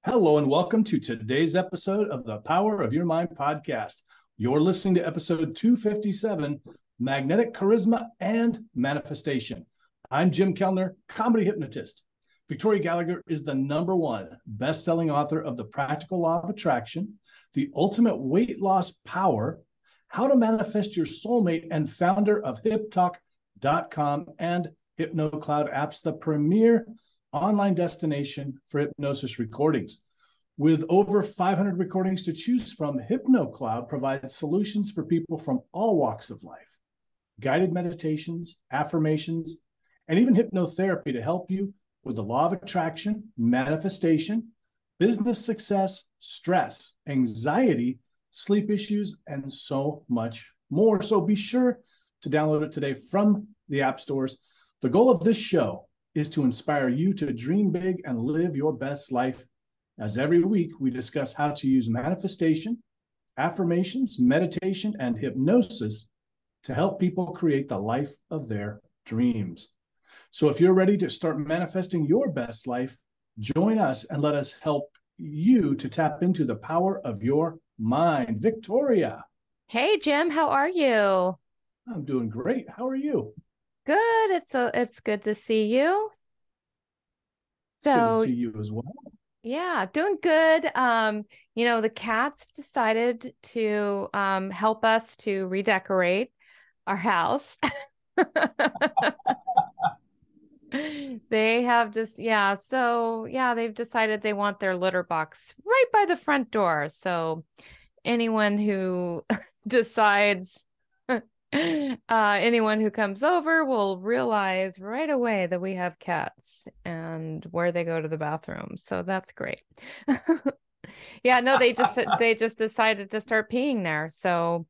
Hello and welcome to today's episode of the Power of Your Mind podcast. You're listening to episode 257, Magnetic Charisma and Manifestation. I'm Jim Kellner, comedy hypnotist. Victoria Gallagher is the #1 best-selling author of The Practical Law of Attraction, The Ultimate Weight Loss Power, How to Manifest Your Soulmate, and founder of HipTalk.com and HypnoCloud Apps, the premier online destination for hypnosis recordings. With over 500 recordings to choose from, HypnoCloud provides solutions for people from all walks of life, guided meditations, affirmations, and even hypnotherapy to help you with the law of attraction, manifestation, business success, stress, anxiety, sleep issues, and so much more. So be sure to download it today from the app stores. The goal of this show is to inspire you to dream big and live your best life. As every week, we discuss how to use manifestation, affirmations, meditation, and hypnosis to help people create the life of their dreams. So if you're ready to start manifesting your best life, join us and let us help you to tap into the power of your mind. Victoria. Hey, Jim, how are you? I'm doing great. How are you? Good. It's good to see you. It's good to So, see you as well. yeah, doing good. The cats decided to help us to redecorate our house. They have just, yeah, so yeah, they've decided they want their litter box right by the front door. So anyone who decides anyone who comes over will realize right away that we have cats and where they go to the bathroom. So that's great. Yeah, no, they just decided to start peeing there. So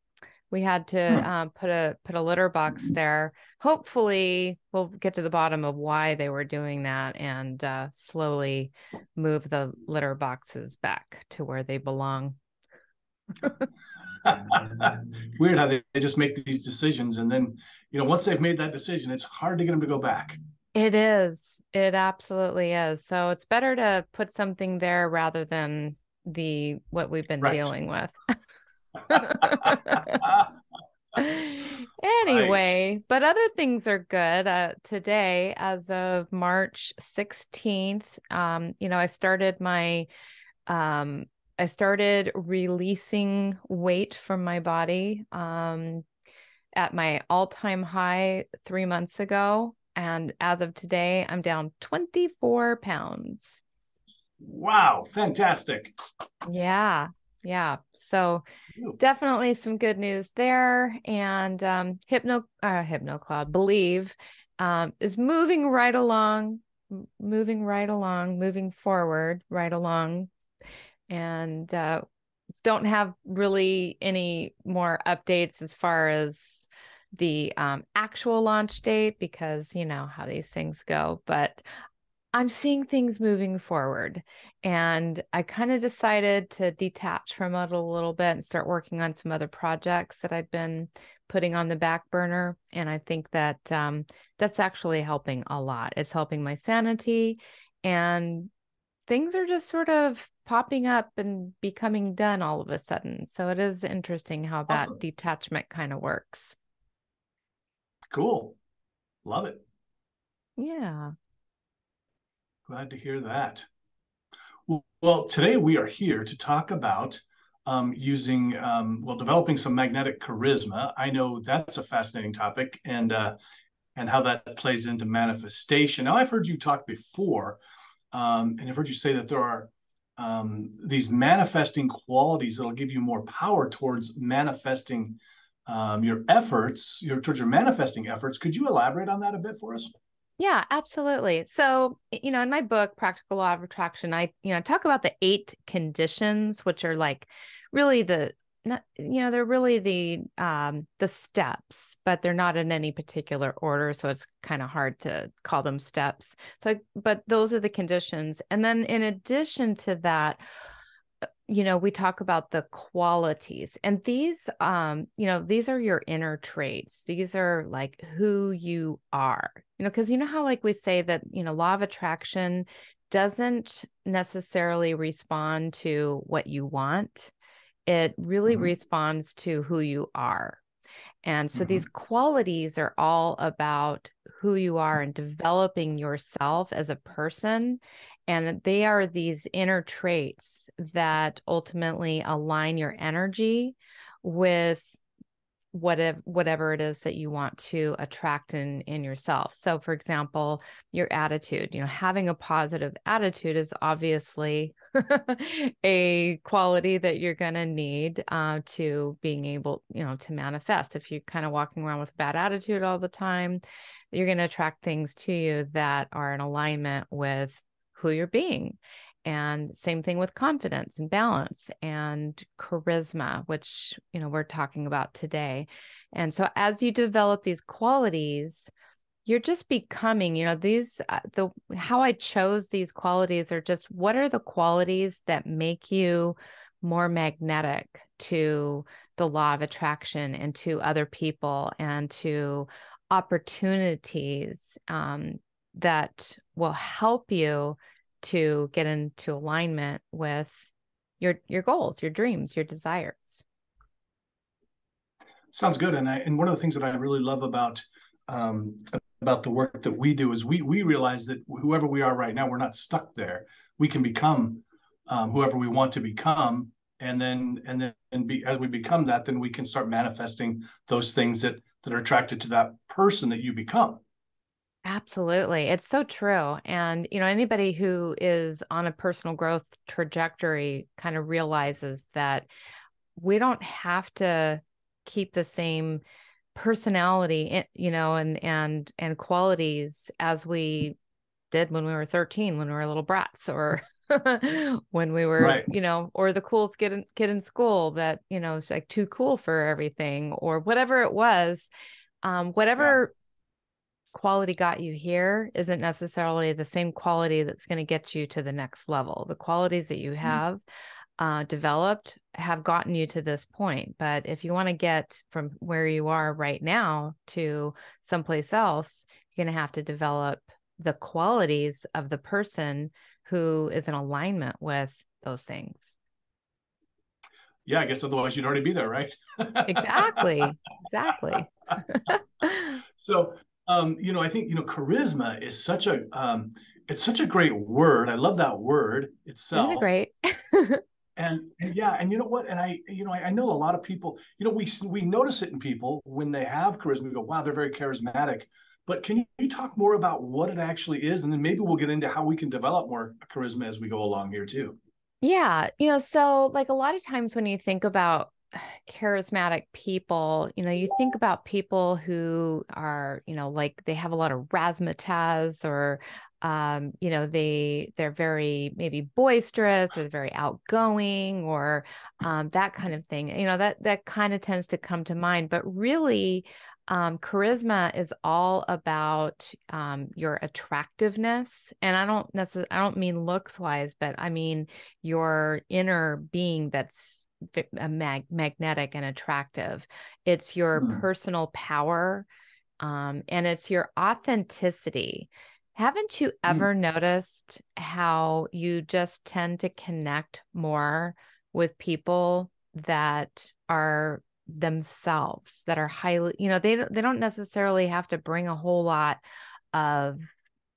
we had to put a litter box there. Hopefully, we'll get to the bottom of why they were doing that and slowly move the litter boxes back to where they belong. Weird how they just make these decisions. And then, once they've made that decision, it's hard to get them to go back. It is. It absolutely is. So it's better to put something there rather than what we've been Right. dealing with. Right. Anyway, but other things are good. Today, as of March 16th, um, I started releasing weight from my body at my all-time high 3 months ago. And as of today, I'm down 24 pounds. Wow. Fantastic. Yeah. Yeah. So Ew. definitely some good news there. And HypnoCloud, Believe, is moving right along, moving forward right along. And don't have really any more updates as far as the actual launch date because you know how these things go. But I'm seeing things moving forward, and I kind of decided to detach from it a little bit and start working on some other projects that I've been putting on the back burner. And I think that that's actually helping a lot. It's helping my sanity, and things are just sort of popping up and becoming done all of a sudden. So it is interesting how that Awesome. detachment kind of works. Cool. Love it. Yeah. Glad to hear that. Well, today we are here to talk about developing some magnetic charisma. I know that's a fascinating topic, and how that plays into manifestation. Now, I've heard you talk before, and I've heard you say that there are these manifesting qualities that'll give you more power towards manifesting your efforts, towards your manifesting efforts. Could you elaborate on that a bit for us? Yeah, absolutely. So, in my book, Practical Law of Attraction, I talk about the 8 conditions, which are like really they're really the steps, but they're not in any particular order. So it's kind of hard to call them steps. So, but those are the conditions. And then in addition to that, we talk about the qualities, and these are your inner traits. These are like who you are, because you know how like we say that, law of attraction doesn't necessarily respond to what you want. It really responds to who you are. And so these qualities are all about who you are and developing yourself as a person. And they are these inner traits that ultimately align your energy with whatever it is that you want to attract in yourself. So for example, your attitude, having a positive attitude is obviously a quality that you're going to need to being able, to manifest. If you're kind of walking around with a bad attitude all the time, you're going to attract things to you that are in alignment with who you're being. And same thing with confidence and balance and charisma, which, we're talking about today. And so as you develop these qualities, you're just becoming, how I chose these qualities are just, what are the qualities that make you more magnetic to the law of attraction and to other people and to opportunities that will help you to get into alignment with your goals, your dreams, your desires. Sounds good. And one of the things that I really love about the work that we do is we realize that whoever we are right now, we're not stuck there. We can become whoever we want to become, and then as we become that, then we can start manifesting those things that are attracted to that person that you become. Absolutely. It's so true. And, anybody who is on a personal growth trajectory kind of realizes that we don't have to keep the same personality, and qualities as we did when we were 13, when we were little brats, or when we were, Right. or the coolest kid in school that, is like too cool for everything, or whatever it was, whatever quality got you here isn't necessarily the same quality that's going to get you to the next level. The qualities that you have developed have gotten you to this point. But if you want to get from where you are right now to someplace else, you're going to have to develop the qualities of the person who is in alignment with those things. Yeah, I guess otherwise you'd already be there, right? Exactly. So, I think, charisma is it's such a great word. I love that word Isn't it itself. great? And yeah, and you know what? And I know a lot of people, we notice it in people when they have charisma. We go, wow, they're very charismatic. But can you talk more about what it actually is? And then maybe we'll get into how we can develop more charisma as we go along here too. Yeah. So like a lot of times when you think about charismatic people, you think about people who are, like they have a lot of razzmatazz, or, they're very maybe boisterous, or they're very outgoing, or that kind of thing. That kind of tends to come to mind. But really, charisma is all about your attractiveness. And I don't mean looks wise, but I mean your inner being that's magnetic and attractive. It's your personal power, and it's your authenticity. Haven't you ever noticed how you just tend to connect more with people that are themselves, that are highly, they don't necessarily have to bring a whole lot of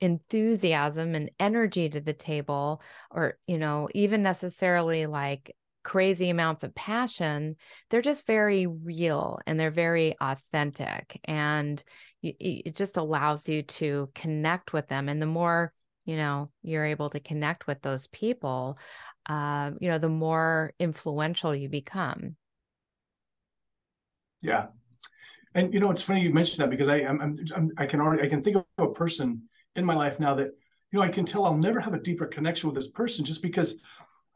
enthusiasm and energy to the table, or, even necessarily like crazy amounts of passion. They're just very real and they're very authentic, and it just allows you to connect with them. And the more, you're able to connect with those people, the more influential you become. Yeah. And it's funny you mentioned that, because I can think of a person in my life now that, I can tell I'll never have a deeper connection with this person, just because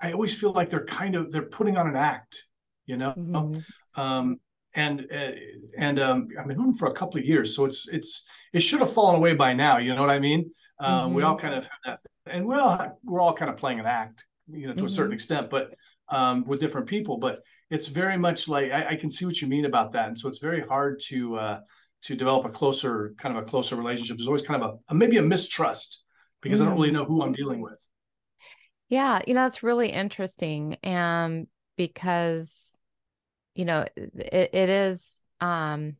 I always feel like they're putting on an act, you know. Mm-hmm. Um, I've been known for a couple of years, so it should have fallen away by now. You know what I mean? We all kind of have that, and we're all kind of playing an act, to a certain extent, but with different people. But it's very much like I can see what you mean about that, and so it's very hard to develop a closer relationship. There's always kind of maybe a mistrust, because I don't really know who I'm dealing with. Yeah, it's really interesting. And because, it is, I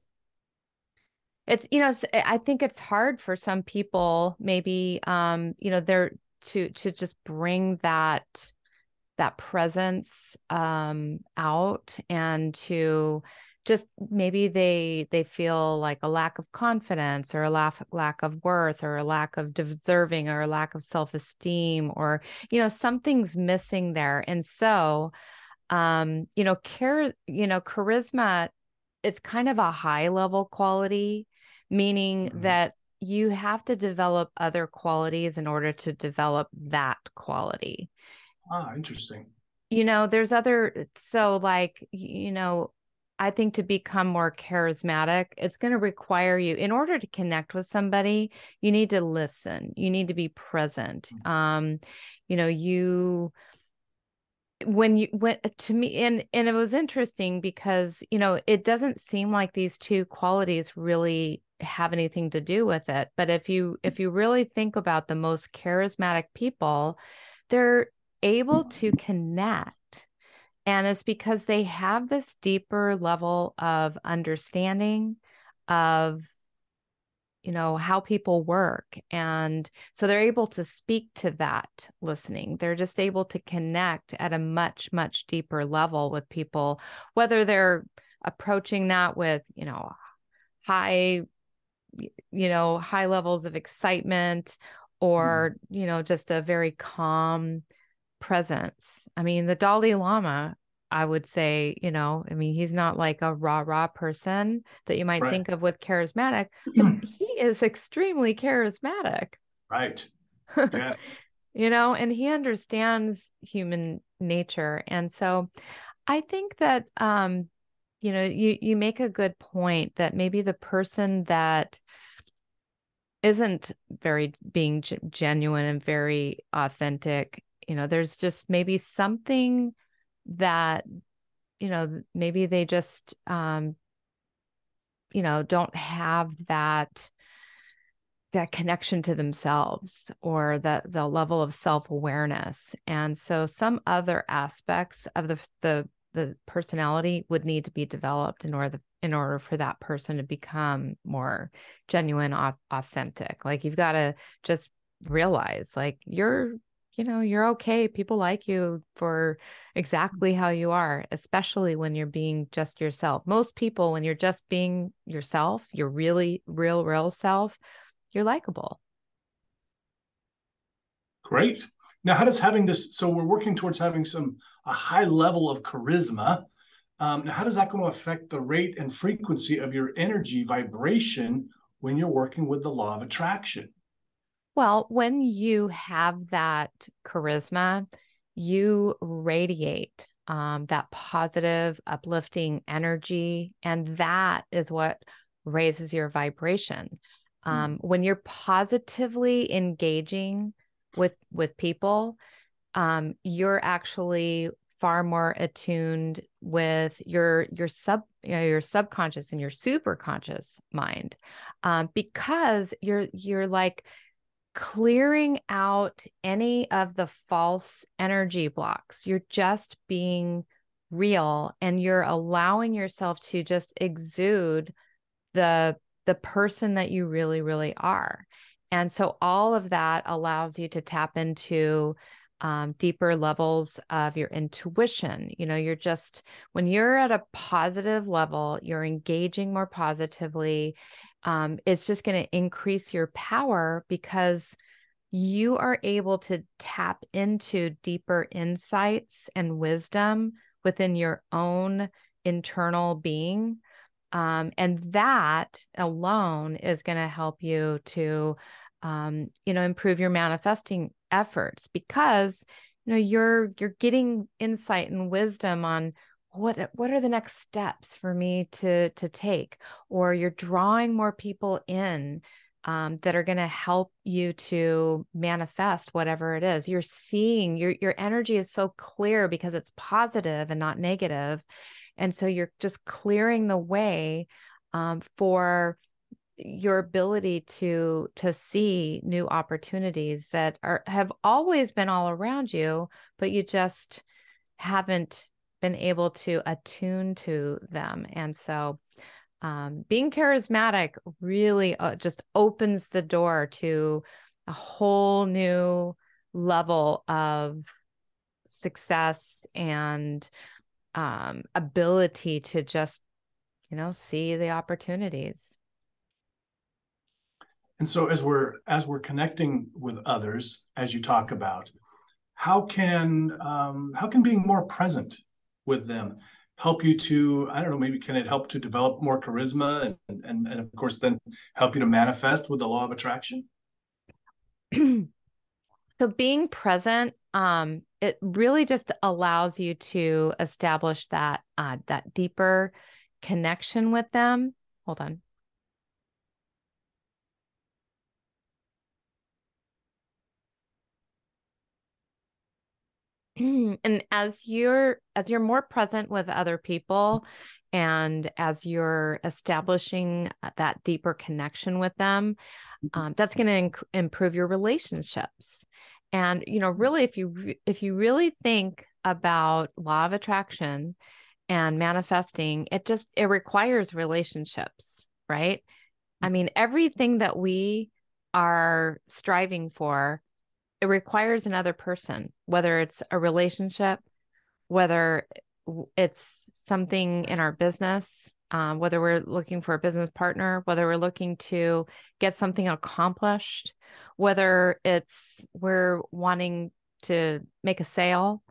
think it's hard for some people, maybe, they're to just bring that presence out, and to just maybe they feel like a lack of confidence, or a lack of worth, or a lack of deserving, or a lack of self-esteem, or something's missing there. And so charisma is kind of a high level quality, meaning Mhm. that you have to develop other qualities in order to develop that quality. Interesting. There's other, so like, I think to become more charismatic, it's going to require you, in order to connect with somebody, you need to listen, you need to be present. You when you went to me, and it was interesting because it doesn't seem like these two qualities really have anything to do with it, but if you really think about the most charismatic people, they're able to connect, and it's because they have this deeper level of understanding of how people work. And so they're able to speak to that listening. They're just able to connect at a much, much deeper level with people, whether they're approaching that with, high, high levels of excitement, Mhm. or, just a very calm presence. I mean, the Dalai Lama, I would say, he's not like a rah-rah person that you might Right. think of with charismatic, but he is extremely charismatic. Right. Yes. And he understands human nature. And so I think that you make a good point that maybe the person that isn't very being genuine and very authentic, there's just maybe something that, maybe they just, don't have that connection to themselves, or that the level of self-awareness. And so some other aspects of the personality would need to be developed in order for that person to become more genuine, authentic. Like, you've got to just realize, like, you're okay. People like you for exactly how you are, especially when you're being just yourself. Most people, when you're just being yourself, your really real self, you're likable. Great. Now, how does having this, so we're working towards having a high level of charisma. Now, how does that going to affect the rate and frequency of your energy vibration when you're working with the law of attraction? Well, when you have that charisma, you radiate that positive, uplifting energy, and that is what raises your vibration. When you're positively engaging with people, you're actually far more attuned with your subconscious and your super conscious mind, because you're like clearing out any of the false energy blocks. You're just being real, and you're allowing yourself to just exude the the person that you really are. And so all of that allows you to tap into deeper levels of your intuition. You're just, when you're at a positive level, you're engaging more positively. It's just going to increase your power, because you are able to tap into deeper insights and wisdom within your own internal being. And that alone is going to help you to, improve your manifesting efforts, because, you're getting insight and wisdom on what are the next steps for me to take, or you're drawing more people in, that are going to help you to manifest whatever it is. You're seeing your energy is so clear because it's positive and not negative. And so you're just clearing the way for your ability to see new opportunities that have always been all around you, but you just haven't been able to attune to them. And so being charismatic really just opens the door to a whole new level of success and ability to just, see the opportunities. And so as we're connecting with others, as you talk about, how can being more present with them help you to, I don't know, maybe can it help to develop more charisma and of course then help you to manifest with the law of attraction? So being present, it really just allows you to establish that deeper connection with them. Hold on. And as you're more present with other people and as you're establishing that deeper connection with them, that's going to improve your relationships. And really, if you really think about law of attraction and manifesting, it requires relationships, right? I mean, everything that we are striving for, it requires another person, whether it's a relationship, whether it's something in our business, whether we're looking for a business partner, whether we're looking to get something accomplished, whether it's we're wanting to make a sale,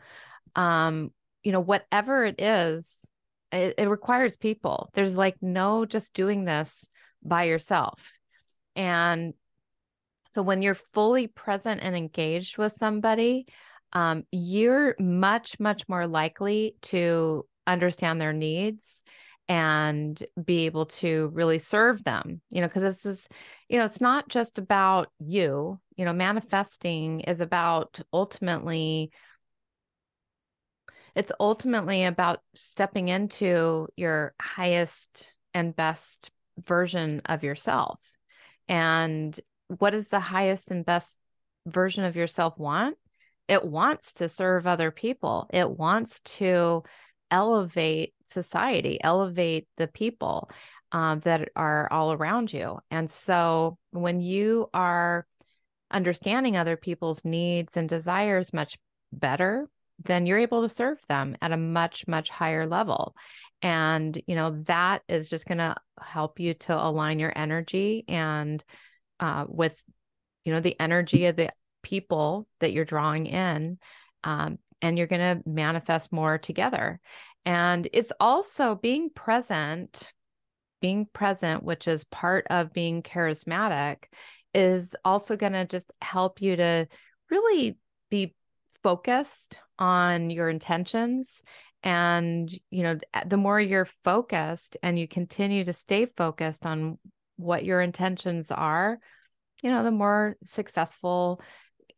whatever it is, it requires people. There's like no just doing this by yourself. And so when you're fully present and engaged with somebody, you're much, much more likely to understand their needs and be able to really serve them, because this is, it's not just about you, manifesting is it's ultimately about stepping into your highest and best version of yourself. And what does the highest and best version of yourself want? It wants to serve other people. It wants to elevate society, elevate the people that are all around you. And so when you are understanding other people's needs and desires much better, then you're able to serve them at a much, much higher level. And, that is just going to help you to align your energy and with, the energy of the people that you're drawing in. And you're going to manifest more together. And it's also being present, which is part of being charismatic, is also going to just help you to really be focused on your intentions. And, the more you're focused and you continue to stay focused on what your intentions are, the more successful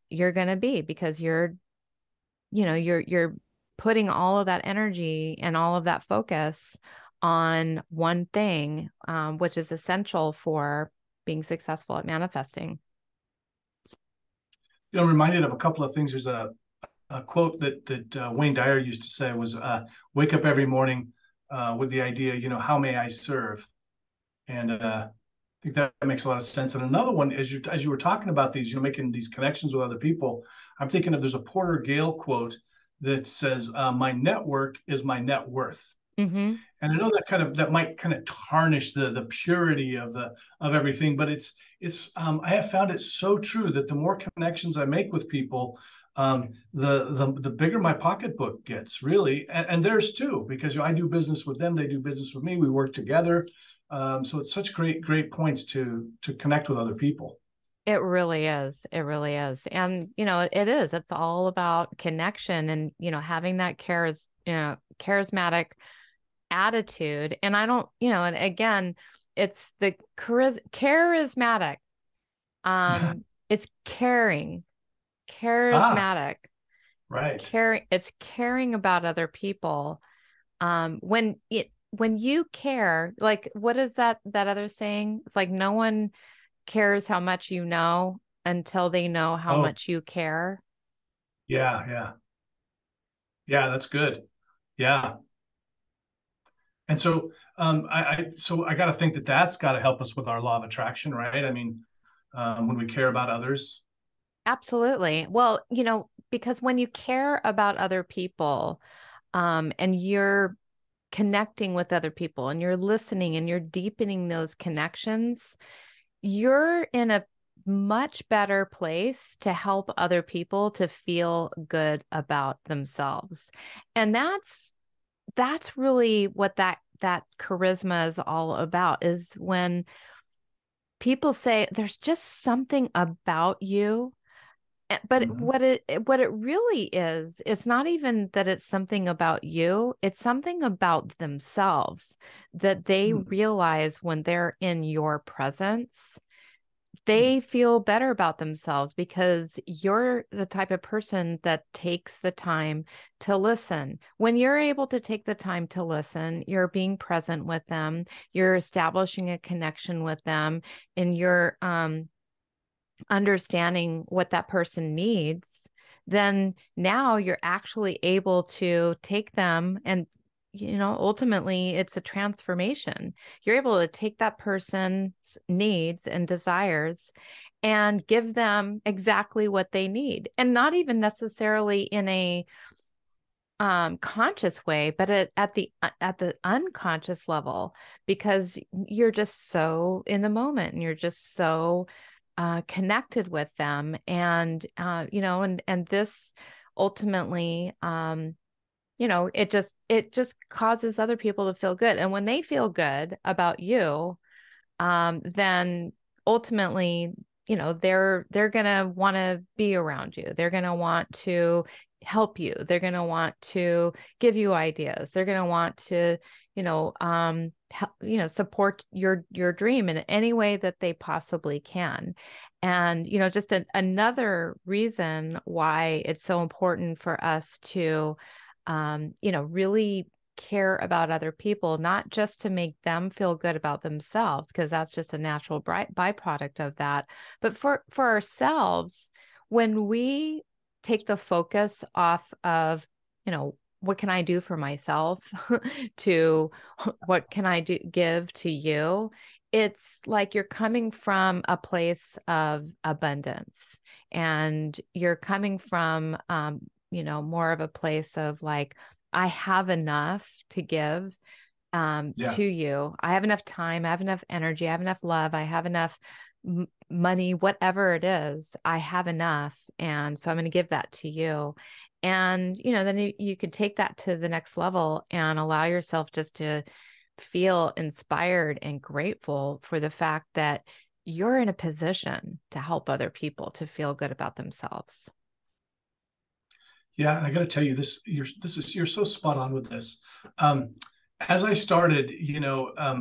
you're going to be, because you're putting all of that energy and all of that focus on one thing, which is essential for being successful at manifesting. I'm reminded of a couple of things. There's a quote that Wayne Dyer used to say was, wake up every morning with the idea, how may I serve? And I think that makes a lot of sense. And another one, as you were talking about these, making these connections with other people, I'm thinking of, there's a Porter Gale quote that says, my network is my net worth. Mm-hmm. And I know that might kind of tarnish the purity of everything, but it's I have found it so true that the more connections I make with people, the bigger my pocketbook gets, really, and theirs too, because I do business with them, they do business with me, we work together. So it's such great points to connect with other people. It really is. It really is. And, it is. It's all about connection and, having that charismatic attitude. And I don't, and again, it's the charismatic. It's caring, charismatic. Right. It's caring about other people. When when you care, like, what is that other saying? It's like, no one cares how much you know until they know how Oh, much you care. yeah, yeah. Yeah, that's good. Yeah. And so so I got to think that that's got to help us with our law of attraction, right? I mean, when we care about others. Absolutely. Well, because when you care about other people, and you're connecting with other people and you're listening and you're deepening those connections, you're in a much better place to help other people to feel good about themselves. And that's really what that charisma is all about, is when people say there's just something about you. But Mhm. what it really is, it's not even that it's something about you, it's something about themselves that they Mhm. realize when they're in your presence. Mhm. They feel better about themselves because you're the type of person that takes the time to listen. When you're able to take the time to listen, you're being present with them, you're establishing a connection with them, and you're understanding what that person needs, then now you're actually able to take them and, ultimately it's a transformation. You're able to take that person's needs and desires and give them exactly what they need, and not even necessarily in a conscious way, but at the unconscious level, because you're just so in the moment and you're just so connected with them. And and this ultimately, it just causes other people to feel good, and when they feel good about you, then ultimately, they're gonna want to be around you. They're gonna want to help you. They're gonna want to give you ideas. They're gonna want to, support your dream in any way that they possibly can. And just another reason why it's so important for us to, really care about other people, not just to make them feel good about themselves, because that's just a natural byproduct of that, but for ourselves, when we take the focus off of, what can I do for myself to what can I give to you, it's like you're coming from a place of abundance, and you're coming from, more of a place of like, I have enough to give Yeah. to you. I have enough time. I have enough energy. I have enough love. I have enough money, whatever it is. I have enough. And so I'm going to give that to you. And, then you could take that to the next level and allow yourself just to feel inspired and grateful for the fact that you're in a position to help other people to feel good about themselves. Yeah, and I got to tell you this. You're so spot on with this. Um, as I started,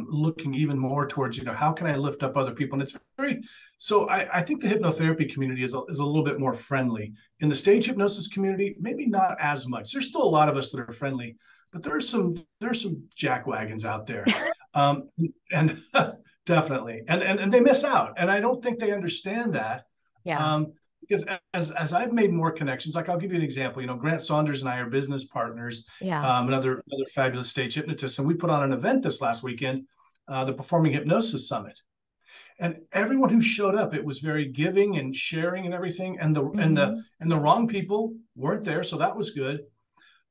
looking even more towards, how can I lift up other people? And it's very so. I think the hypnotherapy community is a little bit more friendly. In the stage hypnosis community, maybe not as much. There's still a lot of us that are friendly, but there's some jackwagons out there, and definitely, and they miss out, and I don't think they understand that. Yeah. Um, because as I've made more connections, like I'll give you an example. Grant Saunders and I are business partners, Yeah. another fabulous stage hypnotist, and we put on an event this last weekend, the Performing Hypnosis Summit, and everyone who showed up, it was very giving and sharing and everything, and Mm-hmm. the wrong people weren't there, so that was good.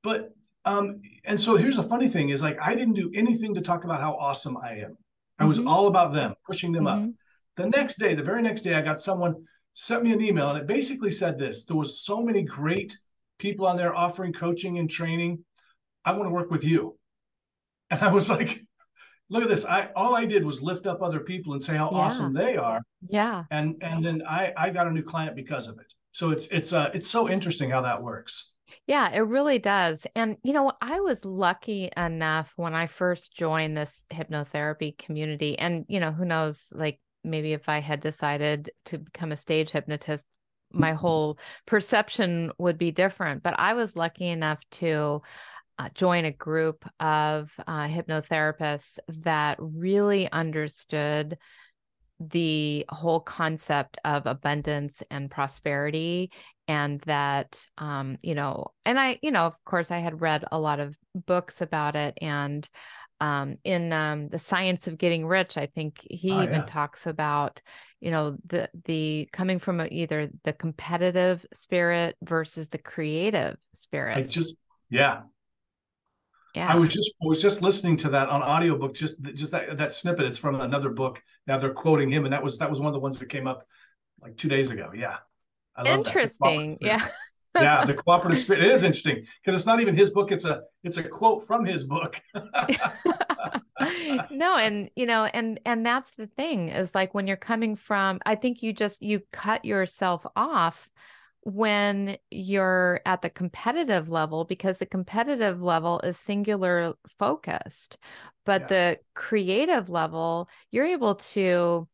But and so here's the funny thing is, like, I didn't do anything to talk about how awesome I am. I was Mm-hmm. all about them, pushing them up. Mm-hmm. The very next day, I got someone sent me an email, and it basically said this: there was so many great people on there offering coaching and training. I want to work with you. And I was like, look at this. All I did was lift up other people and say how Yeah. awesome they are. Yeah. And then I got a new client because of it. So it's so interesting how that works. Yeah, it really does. And I was lucky enough when I first joined this hypnotherapy community. And who knows, like, maybe if I had decided to become a stage hypnotist, my whole perception would be different. But I was lucky enough to join a group of hypnotherapists that really understood the whole concept of abundance and prosperity. And that, and I, of course, I had read a lot of books about it. And in The Science of Getting Rich, I think he even talks about, the coming from either the competitive spirit versus the creative spirit. Yeah. Yeah. I was just listening to that on audiobook, just that snippet. It's from another book. Now they're quoting him, and that was one of the ones that came up like 2 days ago. Yeah. I love that. Interesting. Yeah. Yeah, the cooperative spirit. It is interesting because it's not even his book. It's a quote from his book. No, and that's the thing, is like when you're coming from, I think you cut yourself off when you're at the competitive level, because the competitive level is singular focused, but the creative level, you're able to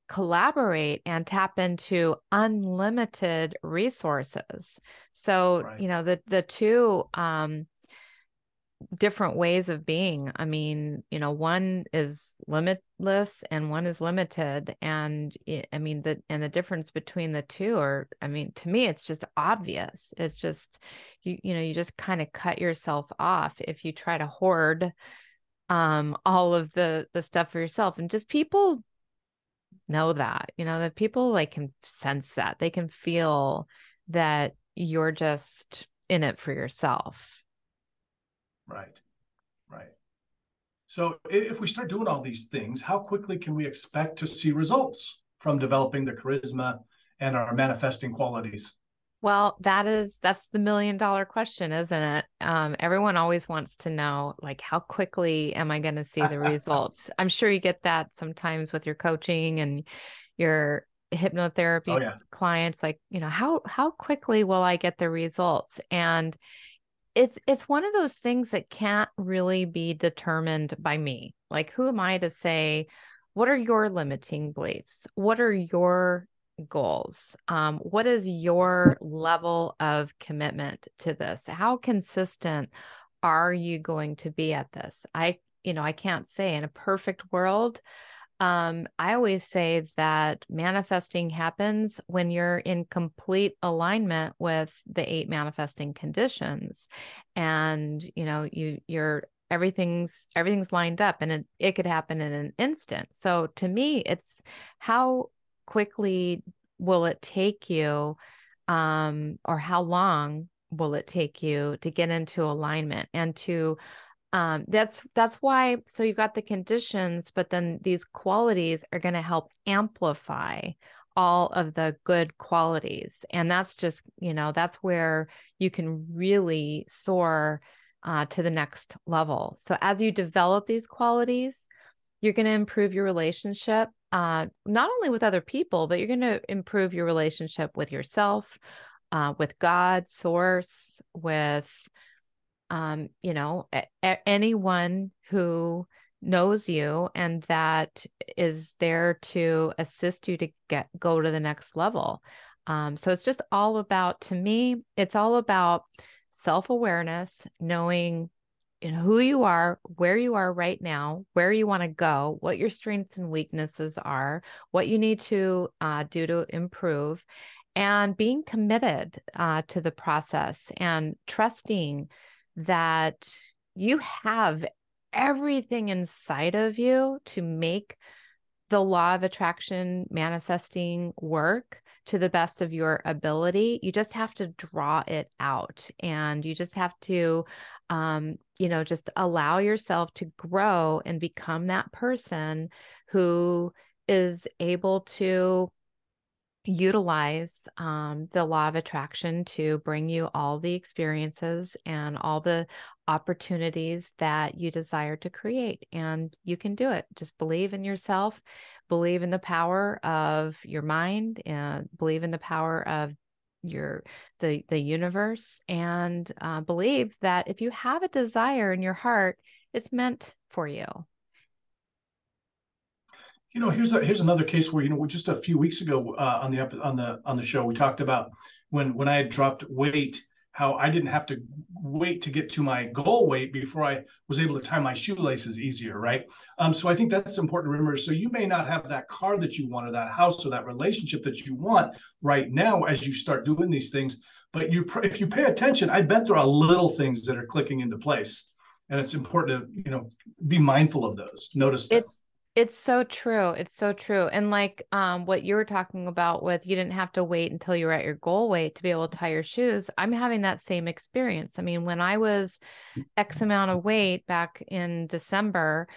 collaborate and tap into unlimited resources. So, the two different ways of being. I mean, one is limitless and one is limited. And the difference between the two are, to me, it's just obvious. It's just, you just kind of cut yourself off if you try to hoard all of the stuff for yourself. And just people know that people like can sense that. They can feel that you're just in it for yourself. Right. So if we start doing all these things, how quickly can we expect to see results from developing the charisma and our manifesting qualities? Well, that's the $1 million question, isn't it? Everyone always wants to know, like, how quickly am I going to see the results? I'm sure you get that sometimes with your coaching and your hypnotherapy clients, like, how quickly will I get the results? And it's one of those things that can't really be determined by me. Like, who am I to say, what are your limiting beliefs? What are your goals? What is your level of commitment to this? How consistent are you going to be at this? I can't say. In a perfect world, I always say that manifesting happens when you're in complete alignment with the 8 manifesting conditions, and you're everything's lined up, and it could happen in an instant. So to me, it's how quickly will it take you, or how long will it take you to get into alignment and to that's why. So you've got the conditions, but then these qualities are going to help amplify all of the good qualities. And that's just, that's where you can really soar to the next level. So as you develop these qualities, you're going to improve your relationship, not only with other people, but you're going to improve your relationship with yourself, with God, source, with anyone who knows you and that is there to assist you to go to the next level. So it's just all about, to me, it's all about self-awareness, knowing who you are, where you are right now, where you want to go, what your strengths and weaknesses are, what you need to do to improve, and being committed to the process and trusting that you have everything inside of you to make the law of attraction manifesting work to the best of your ability. You just have to draw it out, and you just have to, just allow yourself to grow and become that person who is able to utilize the law of attraction to bring you all the experiences and all the opportunities that you desire to create. And you can do it. Just believe in yourself, believe in the power of your mind, and believe in the power of the universe, and believe that if you have a desire in your heart, it's meant for you. Here's another case where just a few weeks ago on the show we talked about when I had dropped weight, how I didn't have to wait to get to my goal weight before I was able to tie my shoelaces easier, right? So I think that's important to remember. So you may not have that car that you want, or that house, or that relationship that you want right now as you start doing these things. But if you pay attention, I bet there are little things that are clicking into place. And it's important to, be mindful of those. Notice them. It's so true. It's so true. And like what you were talking about with you didn't have to wait until you were at your goal weight to be able to tie your shoes. I'm having that same experience. I mean, when I was X amount of weight back in December,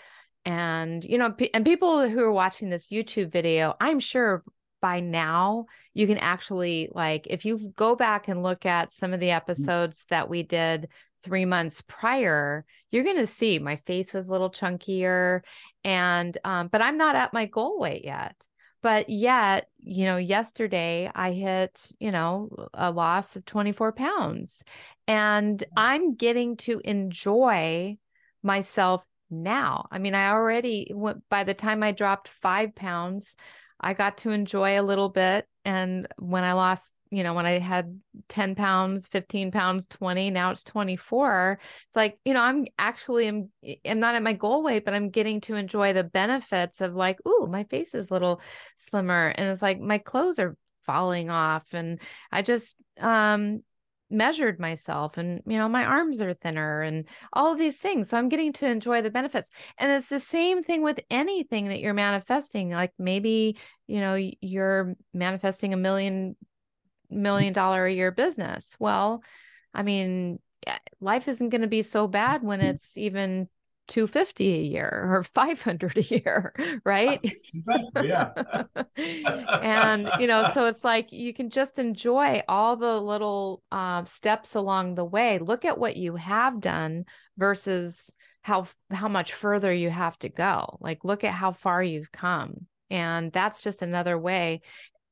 and and people who are watching this YouTube video, I'm sure by now you can actually, like, if you go back and look at some of the episodes that we did 3 months prior, you're going to see my face was a little chunkier, and but I'm not at my goal weight yet. But yet, yesterday I hit, a loss of 24 pounds, and I'm getting to enjoy myself now. I mean, I already by the time I dropped 5 pounds, I got to enjoy a little bit. And when I lost, when I had 10 pounds, 15 pounds, 20, now it's 24. It's like, I'm not at my goal weight, but I'm getting to enjoy the benefits of, like, ooh, my face is a little slimmer. And it's like my clothes are falling off. And I just, measured myself, and my arms are thinner and all of these things, so I'm getting to enjoy the benefits. And it's the same thing with anything that you're manifesting. Like maybe you're manifesting $1 million a year business. Well, I mean, life isn't going to be so bad when it's even 250 a year or 500 a year, right? Exactly. Yeah. And so it's like you can just enjoy all the little steps along the way. Look at what you have done versus how much further you have to go. Like, look at how far you've come, and that's just another way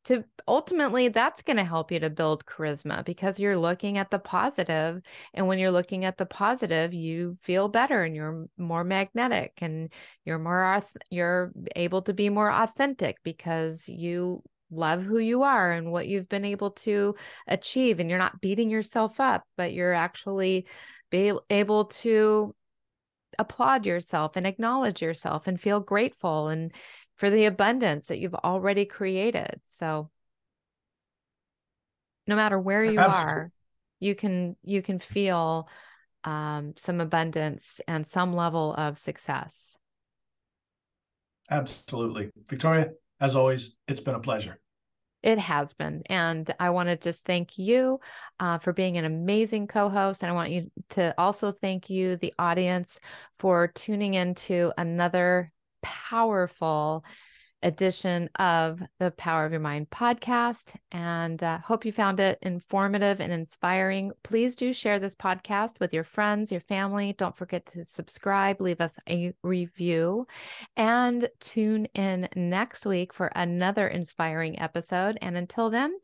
to ultimately, that's going to help you to build charisma, because you're looking at the positive. And when you're looking at the positive, you feel better, and you're more magnetic, and you're able to be more authentic because you love who you are and what you've been able to achieve. And you're not beating yourself up, but you're actually able to applaud yourself and acknowledge yourself and feel grateful and for the abundance that you've already created. So no matter where you Absolutely. are, you can feel some abundance and some level of success. Absolutely. Victoria, as always, it's been a pleasure. It has been. And I want to just thank you for being an amazing co-host. And I want you to also thank you, the audience, for tuning into another powerful edition of the Power of Your Mind podcast. And hope you found it informative and inspiring. Please do share this podcast with your friends, your family. Don't forget to subscribe, leave us a review, and tune in next week for another inspiring episode. And until then,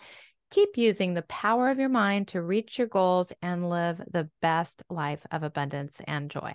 keep using the power of your mind to reach your goals and live the best life of abundance and joy.